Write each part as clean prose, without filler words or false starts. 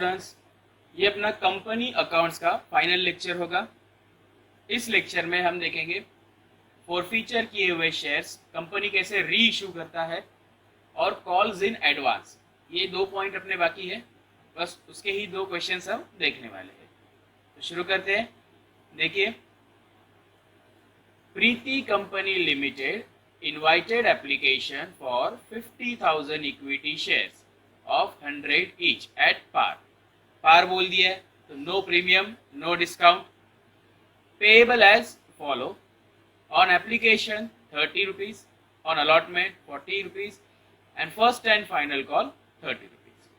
Students, ये अपना company accounts का फाइनल लेक्चर होगा। इस लेक्चर में हम देखेंगे फॉरफीचर किए हुए शेयर्स कंपनी कैसे री इशू करता है और कॉल्स इन एडवांस। ये 2 पॉइंट अपने बाकी है, बस उसके ही 2 क्वेश्चंस हम देखने वाले हैं। तो शुरू करते हैं। देखिए, Preeti company limited invited application for 50,000 equity shares of 100 each at par। Par बोल दिया है तो no premium no discount. Payable as follow, on application 30 rupees, on allotment 40 rupees and first and final call 30 rupees.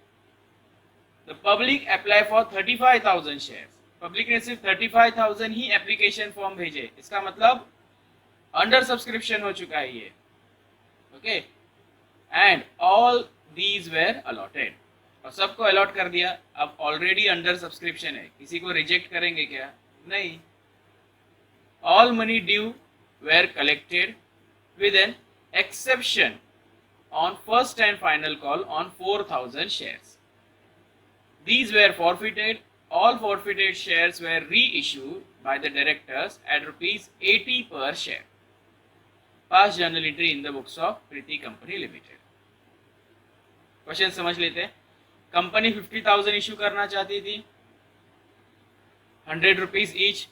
The public apply for 35,000 shares. Public ने सिर्फ 35,000 ही application form भेजे, इसका मतलब under subscription हो चुका है ये। Okay, and all these were allotted, और सबको अलॉट कर दिया। अब ऑलरेडी अंडर सब्सक्रिप्शन है, किसी को रिजेक्ट करेंगे क्या? नहीं। All money due were collected with an exception on first and final call on 4,000 shares. These were forfeited. All forfeited shares were reissued by the directors at ₹80 per share। Pass journal entry in the books of Preeti company limited. Question समझ लेते हैं। Company 50,000 issue करना चाहती थी, 100 rupees each,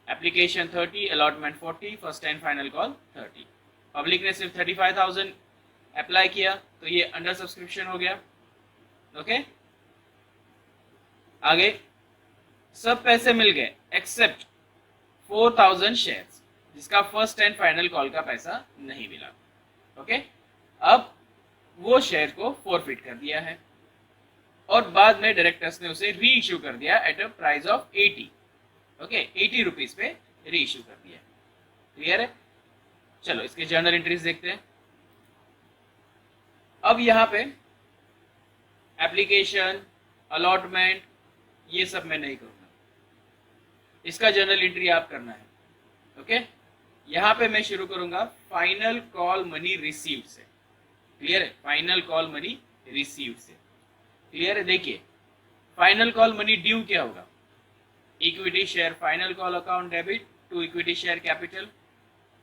application 30, allotment 40, first and final call 30। Public ने सिर्फ 35,000 apply किया तो ये अंडर सब्सक्रिप्शन हो गया। ओके, आगे सब पैसे मिल गए एक्सेप्ट 4,000 शेयर्स, जिसका फर्स्ट एंड फाइनल कॉल का पैसा नहीं मिला। ओके, अब वो शेयर को फॉरफिट कर दिया है और बाद में डायरेक्टर्स ने उसे री इश्यू कर दिया at a price of 80। Okay, 80 rupees पे री इश्यू कर दिया। क्लियर है? चलो इसके जर्नल एंट्रीज देखते हैं। अब यहाँ पे एप्लीकेशन, अलॉटमेंट, ये सब मैं नहीं करूंगा, इसका जर्नल एंट्री आप करना है। ओके, यहाँ पे मैं शुरू करूंगा फाइनल कॉल मनी रिसीव्ड से। क्लियर है? फाइनल कॉल मनी रिसीव्ड से। क्लियर है? देखिए, फाइनल कॉल मनी ड्यू क्या होगा? Equity share final call account debit to equity share capital.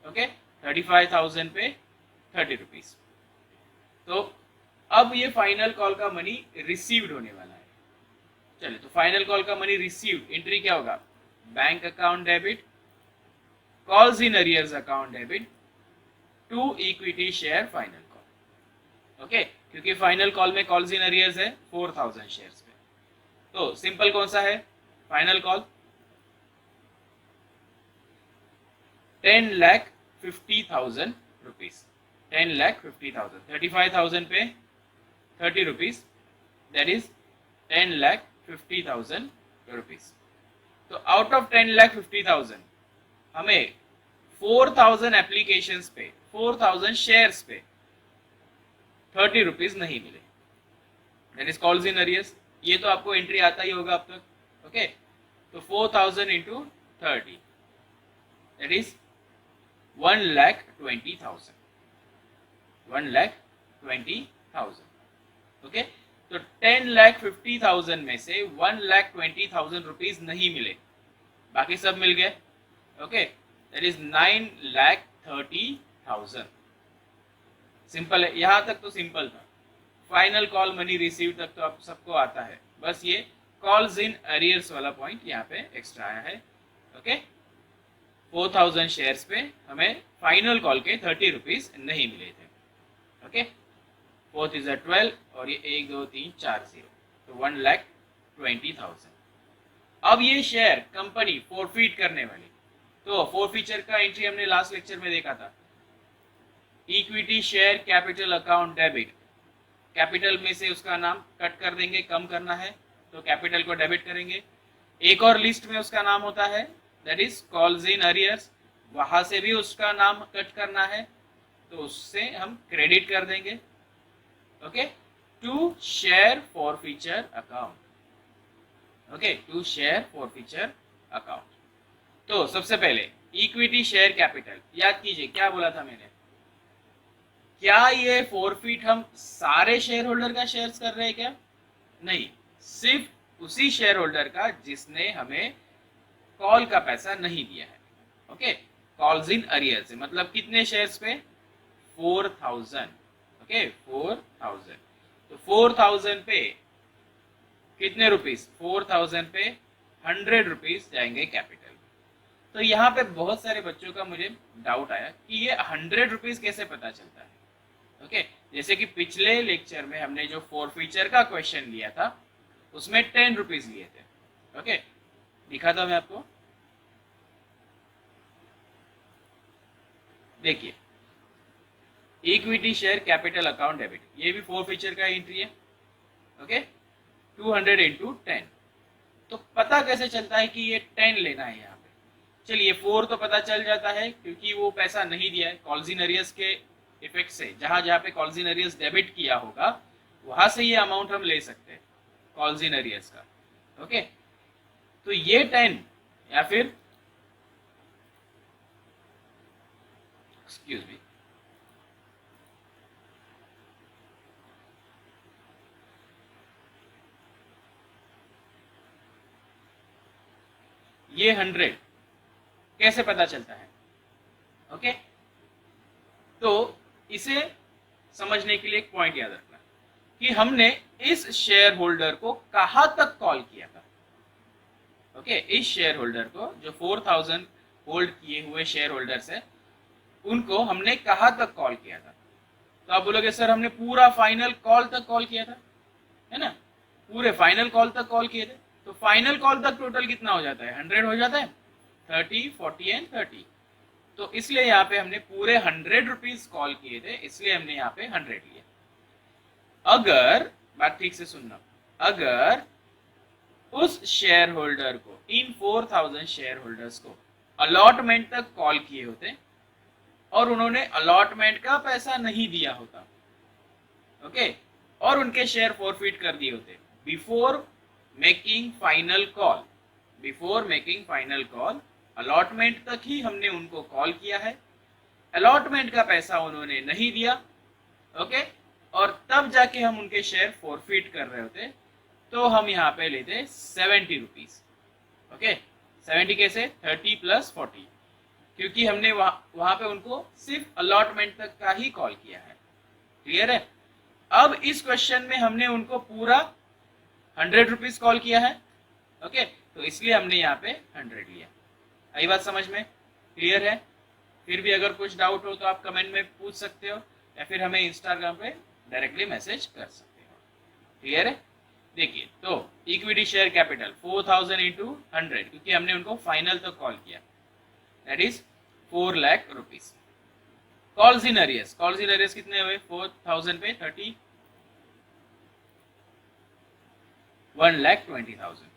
Okay, 35,000 पे 30 रुपीज। तो अब ये फाइनल कॉल का मनी रिसीव्ड होने वाला है। चलिए, तो फाइनल कॉल का मनी रिसीव्ड एंट्री क्या होगा? Bank account debit, calls in arrears account debit to equity share final call. Okay, क्योंकि फाइनल कॉल में कॉल्स इन अरियर्स है 4,000 शेयर्स पे, तो सिंपल कौन सा है? Final call 10,50,000 rupees. 10,50,000, 35,000 पे 30 रुपीज, दैट इज 10,50,000 रुपीज। तो आउट ऑफ 10,50,000 हमें 4,000 एप्लीकेशंस पे, 4,000 शेयर्स पे 30 रुपीज नहीं मिले, that is calls in arrears. ये तो आपको एंट्री आता ही होगा अब तक। ओके, तो 4,000 इंटू 30, दैट इज 1,20,000। 1,20,000। ओके, तो 10,50,000 में से 1,20,000 रुपीज नहीं मिले, बाकी सब मिल गए। Okay, that is 9,30,000। सिंपल है, यहां तक तो सिंपल था। फाइनल कॉल मनी रिसीव तक तो आप सबको आता है, बस ये कॉल्स इन अरियर्स वाला पॉइंट यहाँ पे एक्स्ट्रा आया है। ओके, 4,000 शेयर्स पे हमें फाइनल कॉल के 30 रुपीज नहीं मिले थे। ओके, 4 इज 12 और ये 1 2 3 4 0, तो 1,20,000। अब ये शेयर कंपनी फॉरफिट करने वाली, तो फॉरफीचर का एंट्री हमने लास्ट लेक्चर में देखा था। Equity share capital account debit, capital में से उसका नाम कट कर देंगे, कम करना है तो कैपिटल को डेबिट करेंगे। एक और लिस्ट में उसका नाम होता है, that is calls in arrears, वहां से भी उसका नाम कट करना है तो उससे हम क्रेडिट कर देंगे। Okay, to share forfeiture account. Okay, to share forfeiture account. तो सबसे पहले इक्विटी शेयर कैपिटल, याद कीजिए क्या बोला था मैंने? क्या ये फॉरफिट हम सारे शेयर होल्डर का शेयर्स कर रहे हैं क्या? नहीं, सिर्फ उसी शेयर होल्डर का जिसने हमें कॉल का पैसा नहीं दिया है। ओके, कॉल्स इन अरियर से मतलब कितने शेयर्स पे? 4000। ओके, 4000। तो 4000 पे कितने रुपीस? 4000 पे 100 रुपीज जाएंगे कैपिटल। तो यहाँ पे बहुत सारे बच्चों का मुझे डाउट आया कि ये 100 रुपीज कैसे पता चलता है। ओके, जैसे कि पिछले लेक्चर में हमने जो फोरफीचर का क्वेश्चन लिया था उसमें 10 रुपीज लिए थे। ओके, दिखा था मैं आपको, देखिए equity share capital account debit, ये भी फोरफीचर का एंट्री है। Okay, 200 into 10। तो पता कैसे चलता है कि ये 10 लेना है यहाँ पे? चलिए 4 तो पता चल जाता है क्योंकि वो पैसा नहीं दिया है, कॉल्स इन अरियर्स के इफेक्ट से जहां जहां पे कॉल्स इन अरियर्स डेबिट किया होगा वहां से ये अमाउंट हम ले सकते हैं कॉल्स इन अरियर्स का। ओके, तो ये 10 या फिर एक्सक्यूज मी, ये 100 कैसे पता चलता है? ओके, तो इसे समझने के लिए एक पॉइंट याद रखना कि हमने इस शेयर होल्डर को कहां तक कॉल किया था। ओके, इस शेयर होल्डर को जो 4000 होल्ड किए हुए शेयर होल्डर्स है उनको हमने कहां तक कॉल किया था? तो आप बोलोगे सर हमने पूरा फाइनल कॉल तक कॉल किया था, है ना, पूरे फाइनल कॉल तक कॉल किए थे। तो फाइनल कॉल तक टोटल कितना हो जाता है? 100 हो जाता है, 30, 40 एंड 30। तो इसलिए यहाँ पे हमने पूरे 100 रुपीज कॉल किए थे, इसलिए हमने यहाँ पे 100 लिया। अगर बात ठीक से सुनना, अगर उस शेयर होल्डर को, इन 4000 शेयर होल्डर्स को अलॉटमेंट तक कॉल किए होते और उन्होंने अलॉटमेंट का पैसा नहीं दिया होता, ओके, और उनके शेयर फॉरफिट कर दिए होते before making final call, before making final call allotment तक ही हमने उनको कॉल किया है, अलॉटमेंट का पैसा उन्होंने नहीं दिया, ओके, और तब जाके हम उनके शेयर फॉरफिट कर रहे होते, तो हम यहाँ पे लेते 70 रुपीज। ओके, 70 कैसे? 30 प्लस 40, क्योंकि हमने वहां पे उनको सिर्फ अलॉटमेंट तक का ही कॉल किया है। क्लियर है? अब इस क्वेश्चन में हमने उनको पूरा 100 रुपीज कॉल किया है। ओके, तो इसलिए हमने यहाँ पे 100 लिया। आई बात समझ में? क्लियर है? फिर भी अगर कुछ डाउट हो तो आप कमेंट में पूछ सकते हो या फिर हमें इंस्टाग्राम पे डायरेक्टली मैसेज कर सकते हो। क्लियर है? देखिए, तो इक्विटी शेयर कैपिटल 4000 इंटू 100, क्योंकि हमने उनको फाइनल तक कॉल किया, that is 4 lakh rupees. Calls in arrears, calls in arrears कितने हुए? 4000 पे 30, 1,20,000।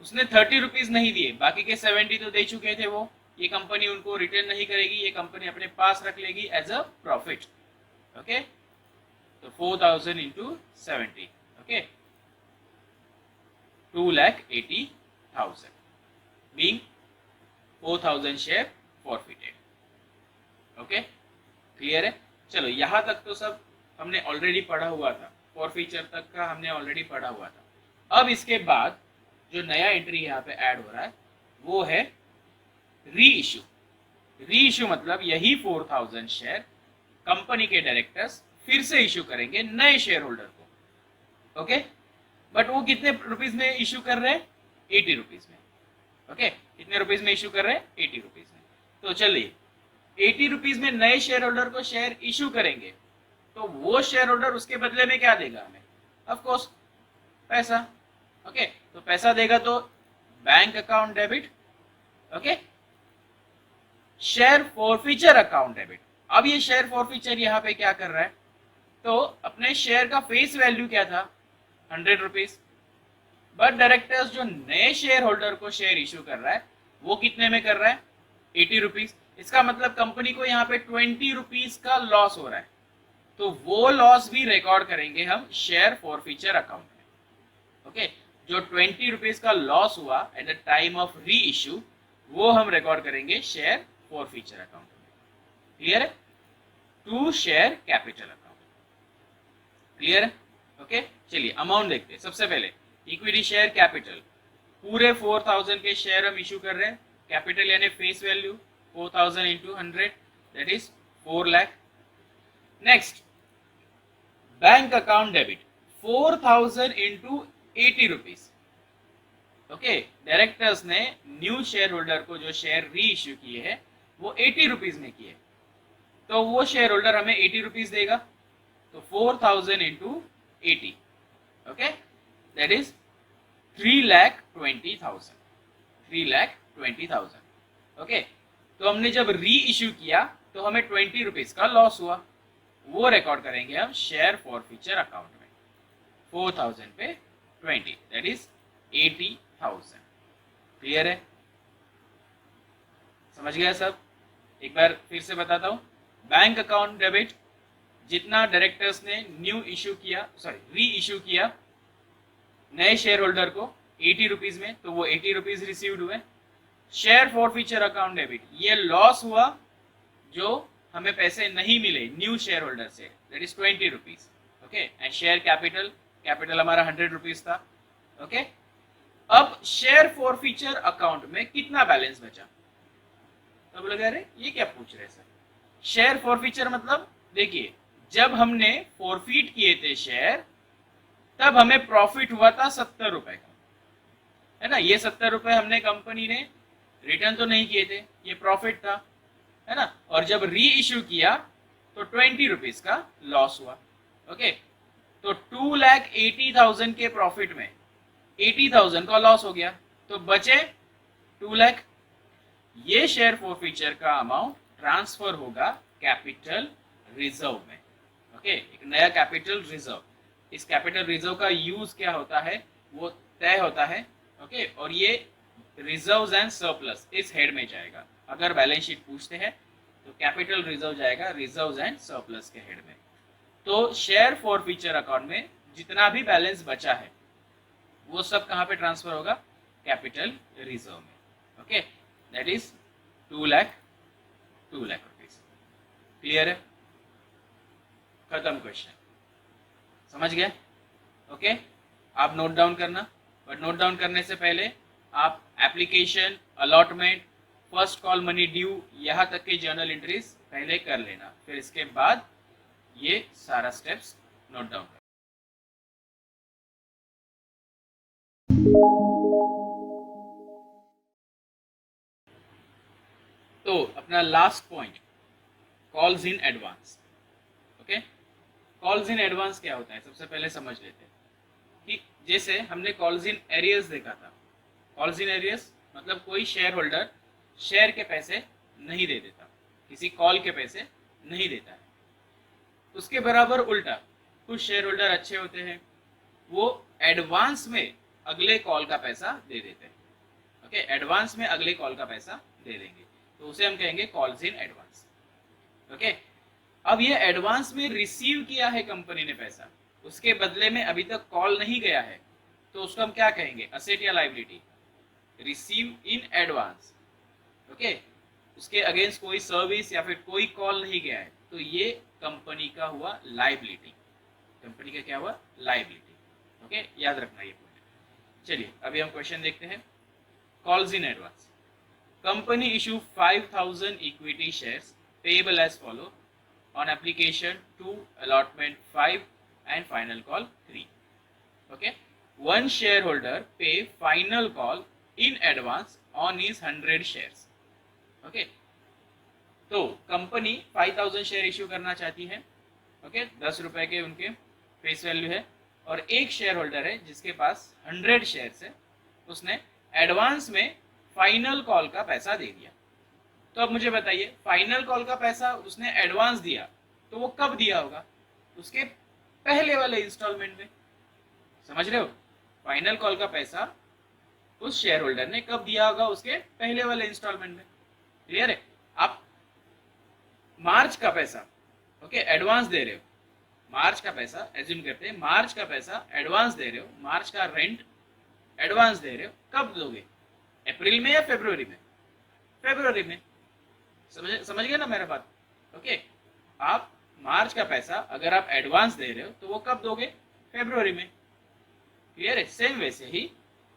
उसने 30 रुपीज नहीं दिए, बाकी के 70 तो दे चुके थे वो। ये कंपनी उनको रिटर्न नहीं करेगी, ये कंपनी अपने पास रख लेगी एज अ प्रॉफिट। ओके, तो 4000 into 70, okay, 2,80,000 being 4000 share forfeited. Okay, clear है? चलो यहां तक तो सब हमने ऑलरेडी पढ़ा हुआ था, फॉरफीचर तक का हमने ऑलरेडी पढ़ा हुआ था। अब इसके बाद जो नया एंट्री यहाँ पे ऐड हो रहा है वो है री इश्यू। री इश्यू मतलब यही 4000 शेयर कंपनी के डायरेक्टर्स फिर से इश्यू करेंगे नए शेयर होल्डर को। ओके, बट वो कितने रुपीज में इश्यू कर रहे हैं? 80 रुपीज में। ओके, कितने रुपीज में इश्यू कर रहे हैं? 80 रुपीज में। तो चलिए 80 रुपीज में नए शेयर होल्डर को शेयर इश्यू करेंगे, तो वो शेयर होल्डर उसके बदले में क्या देगा हमें? ऑफ कोर्स पैसा। ओके, तो पैसा देगा तो bank account debit, okay, share forfeiture account debit. अब ये शेयर फॉरफीचर यहाँ पे क्या कर रहा है? तो अपने शेयर का फेस वैल्यू क्या था? 100 रुपीज, बट डायरेक्टर्स जो नए शेयर होल्डर को शेयर इश्यू कर रहा है वो कितने में कर रहा है? 80 रुपीज। इसका मतलब कंपनी को यहाँ पे 20 रुपीज का लॉस हो रहा है, तो वो लॉस भी रिकॉर्ड करेंगे हम शेयर फॉरफीचर अकाउंट में। ओके, जो 20 रुपीज का लॉस हुआ at the time of reissue वो हम रिकॉर्ड करेंगे शेयर फॉरफीचर अकाउंट में। क्लियर है? To share capital account. Clear है? ओके, चलिए अमाउंट देखते हैं। सबसे पहले इक्विटी शेयर कैपिटल, पूरे 4000 के शेयर हम इशू कर रहे हैं, कैपिटल यानी face value 4000 into 100 that is 4 lakh. Next bank account debit 4000 into 80 rupees. Okay, directors ने न्यू शेयर होल्डर को जो शेयर री इश्यू किए हैं वो 80 रुपीज में किए, तो वो शेयर होल्डर हमें 80 रुपीज देगा, तो 4000 into 80 okay that is 3,20,000 3,20,000। Okay, तो हमने जब री इश्यू किया तो हमें 20 रुपीज का लॉस हुआ, वो रिकॉर्ड करेंगे हम शेयर फॉरफीचर अकाउंट में। 4000 पे 20 दैट इज 80,000। क्लियर है? समझ गया सब? एक बार फिर से बताता हूं, बैंक अकाउंट डेबिट जितना डायरेक्टर्स ने न्यू इश्यू किया, री इश्यू किया नए शेयर होल्डर को 80 रुपीज में, तो वो 80 रुपीज रिसीव्ड हुए। शेयर फॉरफीचर अकाउंट डेबिट, ये लॉस हुआ जो हमें पैसे नहीं मिले न्यू शेयर होल्डर से, that is 20 rupees. Okay, and share capital हमारा 100 रुपीज था। ओके, अब शेयर फॉरफीचर अकाउंट में कितना बैलेंस बचा? तो बोले अरे ये क्या पूछ रहे सर, शेयर फॉरफीचर मतलब देखिए जब हमने फॉरफीट किए थे शेयर तब हमें प्रॉफिट हुआ था 70 रुपए का, है ना। ये 70 रुपए हमने कंपनी ने रिटर्न तो नहीं किए थे, ये प्रॉफिट था, है ना। और जब री इश्यू किया तो 20 रुपीज का लॉस हुआ। ओके, तो 2,80,000 के प्रॉफिट में 80,000 का लॉस हो गया, तो बचे 2 लाख। ये शेयर फॉरफीचर का अमाउंट ट्रांसफर होगा कैपिटल रिजर्व में। ओके, एक नया कैपिटल रिजर्व, इस कैपिटल रिजर्व का यूज क्या होता है वो तय होता है। ओके, और ये रिजर्व्स एंड सरप्लस इस हेड में जाएगा। अगर बैलेंस शीट पूछते हैं तो कैपिटल रिजर्व जाएगा रिजर्व्स एंड सरप्लस के हेड में। तो शेयर फॉरफीचर अकाउंट में जितना भी बैलेंस बचा है वो सब कहां पे ट्रांसफर होगा? कैपिटल रिजर्व में। Okay, that is 2 lakh rupees. Clear है? खत्म क्वेश्चन। समझ गए? ओके, आप नोट डाउन करना, बट नोट डाउन करने से पहले आप application, allotment, first call money due यहाँ तक के जर्नल एंट्रीज पहले कर लेना, फिर इसके बाद ये सारा स्टेप्स नोट डाउन करना। तो अपना last point, calls in advance. Okay, calls in advance क्या होता है सबसे पहले समझ लेते हैं कि जैसे हमने कॉल्स इन एरियर्स देखा था। कॉल्स इन एरियर्स मतलब कोई शेयर होल्डर शेयर के पैसे नहीं दे देता, किसी कॉल के पैसे नहीं देता है। उसके बराबर उल्टा कुछ शेयर होल्डर अच्छे होते हैं, वो एडवांस में अगले कॉल का पैसा दे देते हैं। ओके, एडवांस में अगले कॉल का पैसा दे देंगे, तो उसे हम कहेंगे कॉल्स इन एडवांस। ओके, अब ये एडवांस में रिसीव किया है कंपनी ने पैसा, उसके बदले में अभी तक कॉल नहीं गया है, तो उसको हम क्या कहेंगे? असेट या liability? Receive in advance. Okay, उसके अगेंस्ट कोई सर्विस या फिर कोई कॉल नहीं गया है, तो ये कंपनी का हुआ लायबिलिटी। कंपनी का क्या हुआ? लायबिलिटी। ओके, याद रखना ये पॉइंट। चलिए अभी हम क्वेश्चन देखते हैं। Calls in advance, company issue 5000 equity shares payable as follow on application to allotment 5 and final call 3. Okay, one shareholder pay final call in advance on his 100 shares. Okay, तो company 5000 share issue करना चाहती है। Okay, 10 रुपए के उनके face value है, और एक शेयर होल्डर है जिसके पास 100 शेयर्स है, उसने एडवांस में फाइनल कॉल का पैसा दे दिया। तो अब मुझे बताइए, फाइनल कॉल का पैसा उसने एडवांस दिया तो वो कब दिया होगा? उसके पहले वाले इंस्टॉलमेंट में। समझ रहे हो? फाइनल कॉल का पैसा उस शेयर होल्डर ने कब दिया होगा? उसके पहले वाले इंस्टॉलमेंट में। क्लियर है? आप मार्च का पैसा ओके एडवांस दे रहे हो, मार्च का पैसा एज्यूम करते हैं, मार्च का पैसा एडवांस दे रहे हो, मार्च का रेंट एडवांस दे रहे हो, कब दोगे? अप्रैल में या फरवरी में? फरवरी में। समझ गए ना मेरा बात? ओके, आप मार्च का पैसा अगर आप एडवांस दे रहे हो तो वो कब दोगे? फरवरी में। क्लियर है? सेम वैसे ही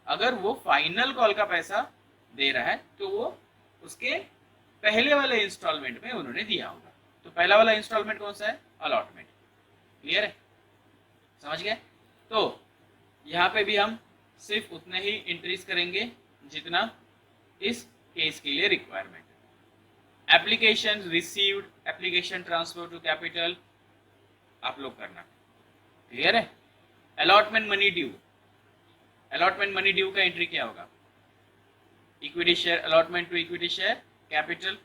अगर वो फाइनल कॉल का पैसा दे रहा है तो वो उसके पहले वाले इंस्टॉलमेंट में उन्होंने दिया होगा। तो पहला वाला इंस्टॉलमेंट कौन सा है? अलॉटमेंट। क्लियर है? समझ गए? तो यहाँ पे भी हम सिर्फ उतने ही इंक्रीज करेंगे जितना इस केस के लिए रिक्वायरमेंट है। Application received, application transfer to capital आप लोग करना। क्लियर है? Allotment money due, allotment money due का एंट्री क्या होगा? Equity share allotment to equity share capital,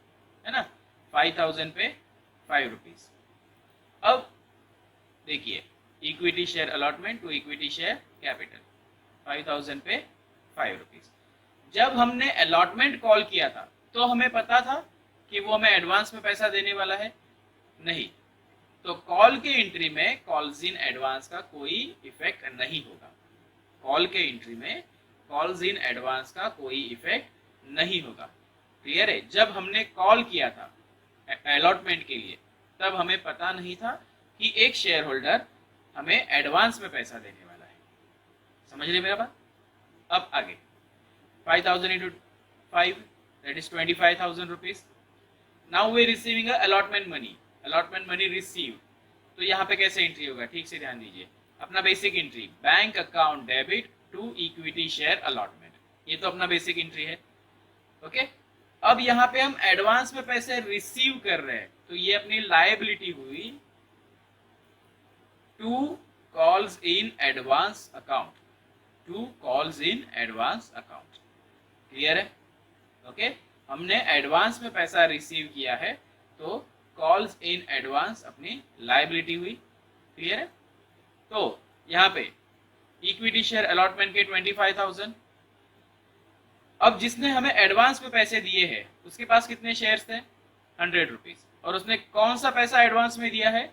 है ना? 5000 पे 5 रुपीज। अब देखिए, equity share allotment to equity share capital 5000 पे 5 रुपीज। जब हमने अलॉटमेंट कॉल किया था तो हमें पता था कि वो हमें एडवांस में पैसा देने वाला है? नहीं। तो कॉल के एंट्री में कॉल्स इन एडवांस का कोई इफेक्ट नहीं होगा। कॉल के एंट्री में कॉल्स इन एडवांस का कोई इफेक्ट नहीं होगा। क्लियर है? जब हमने कॉल किया था अलॉटमेंट के लिए तब हमें पता नहीं था कि एक शेयर होल्डर हमें एडवांस में पैसा देने वाला है। समझ रहे मेरा बात? अब आगे 5000 into 5 that is 25,000 rupees. Now we are receiving a allotment money. Allotment money received. तो यहाँ पे कैसे एंट्री होगा? ठीक से ध्यान दीजिए। अपना basic entry, bank account debit to equity share allotment, ये तो अपना बेसिक एंट्री है। ओके, अब यहाँ पे हम एडवांस में पैसे रिसीव कर रहे हैं तो ये अपनी लायबिलिटी हुई to calls in advance account, to calls in advance account. Clear है? ओके, हमने एडवांस में पैसा रिसीव किया है तो कॉल्स इन एडवांस अपनी लायबिलिटी हुई। क्लियर है? तो यहाँ पे इक्विटी शेयर अलॉटमेंट के 25,000। अब जिसने हमें एडवांस में पैसे दिए हैं उसके पास कितने शेयर्स थे? 100 रुपीज। और उसने कौन सा पैसा एडवांस में दिया है?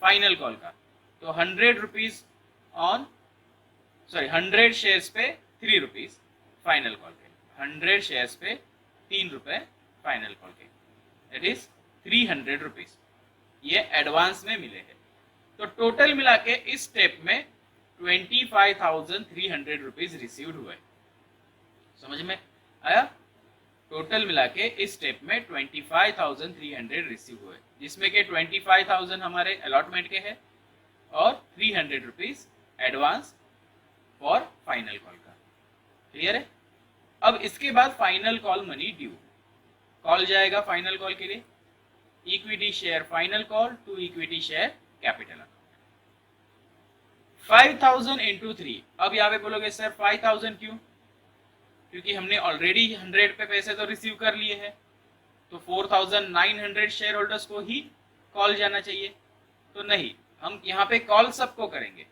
फाइनल कॉल का। तो 100 रुपीज ऑन, सॉरी 100 शेयर्स पे 3 रुपीज फाइनल कॉल के, 100 शेयर्स पे 3 रुपए फाइनल कॉल के, दैट इज 300 रुपीज ये एडवांस में मिले हैं। तो टोटल मिला के इस स्टेप में 25,300 रुपीज रिसीव्ड हुए। समझ में आया? टोटल मिला के इस स्टेप में 25,300 रिसीव हुए, जिसमें के 25,000 हमारे अलॉटमेंट के हैं और 300 rupees advance for final call का। क्लियर है? अब इसके बाद final call money due, call जाएगा फाइनल कॉल के लिए equity share final call to equity share capital account 5,000 into 3। अब यहाँ पे बोलोगे सर 5,000 क्यों? क्योंकि हमने ऑलरेडी 100 पे पैसे तो रिसीव कर लिए हैं, तो 4,900 शेयर होल्डर्स को ही कॉल जाना चाहिए। तो नहीं, हम यहाँ पे कॉल सबको करेंगे।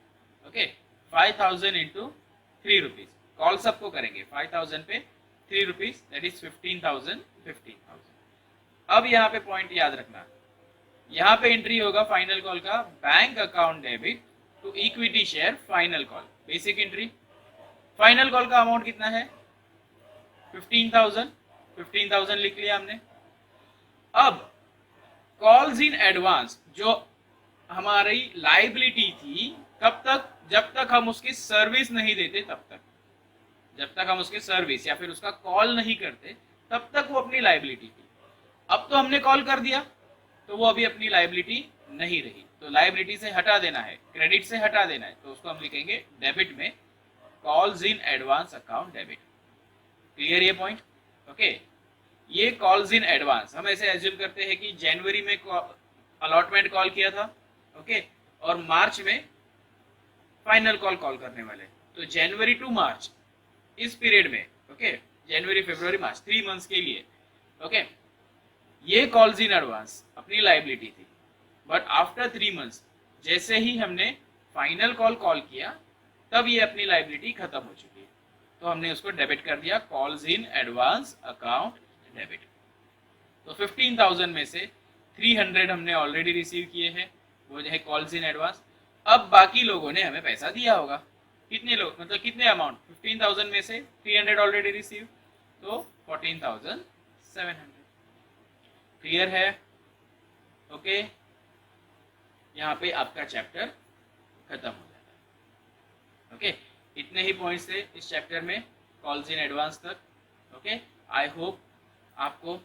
ओके, 5,000 इंटू 3 रुपीज कॉल सबको करेंगे। 5,000 पे 3 रुपीज दैट इज 15,000। अब यहाँ पे पॉइंट याद रखना, यहाँ पे एंट्री होगा फाइनल कॉल का bank account debit to equity share final call, basic entry. Final call का अमाउंट कितना है? 15,000। 15,000 लिख लिया हमने। अब कॉल्स इन एडवांस जो हमारी लायबिलिटी थी कब तक? जब तक हम उसकी सर्विस नहीं देते तब तक, जब तक हम उसकी सर्विस या फिर उसका कॉल नहीं करते तब तक वो अपनी लायबिलिटी थी। अब तो हमने कॉल कर दिया तो वो अभी अपनी लायबिलिटी नहीं रही, तो लायबिलिटी से हटा देना है, क्रेडिट से हटा देना है, तो उसको हम लिखेंगे डेबिट में calls in advance account debit. Clear ये पॉइंट? ओके, ये कॉल्स इन एडवांस हम ऐसे एज्यूम करते हैं कि जनवरी में अलॉटमेंट कॉल किया था, ओके, और मार्च में फाइनल कॉल करने वाले, तो जनवरी टू मार्च इस पीरियड में, ओके, जनवरी फरवरी मार्च 3 मंथ्स के लिए, ओके, ये कॉल्स इन एडवांस अपनी लायबिलिटी थी। बट आफ्टर 3 मंथ्स जैसे ही हमने फाइनल कॉल किया तब ये अपनी लायबिलिटी खत्म हो चुकी है, तो हमने उसको डेबिट कर दिया, calls in advance account debit. तो 15,000 में से 300 हमने ऑलरेडी रिसीव किए हैं, वो है कॉल्स इन एडवांस। अब बाकी लोगों ने हमें पैसा दिया होगा, कितने लोग, मतलब कितने अमाउंट? 15,000 में से 300 ऑलरेडी रिसीव, तो 14,700। क्लियर है? ओके, यहाँ पे आपका चैप्टर खत्म हो जाता है। ओके, इतने ही पॉइंट्स थे इस चैप्टर में, कॉल्स इन एडवांस तक। ओके, आई होप आपको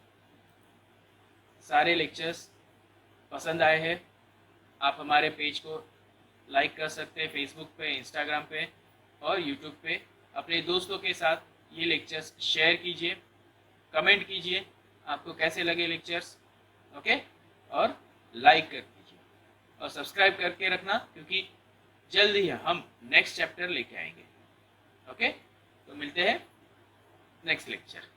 सारे लेक्चर्स पसंद आए हैं। आप हमारे पेज को लाइक कर सकते हैं फेसबुक पे, इंस्टाग्राम पे और यूट्यूब पे। अपने दोस्तों के साथ ये लेक्चर्स शेयर कीजिए, कमेंट कीजिए आपको कैसे लगे लेक्चर्स। ओके, और लाइक कर दीजिए और सब्सक्राइब करके रखना, क्योंकि जल्द ही हम नेक्स्ट चैप्टर लेके आएंगे। ओके, तो मिलते हैं नेक्स्ट लेक्चर।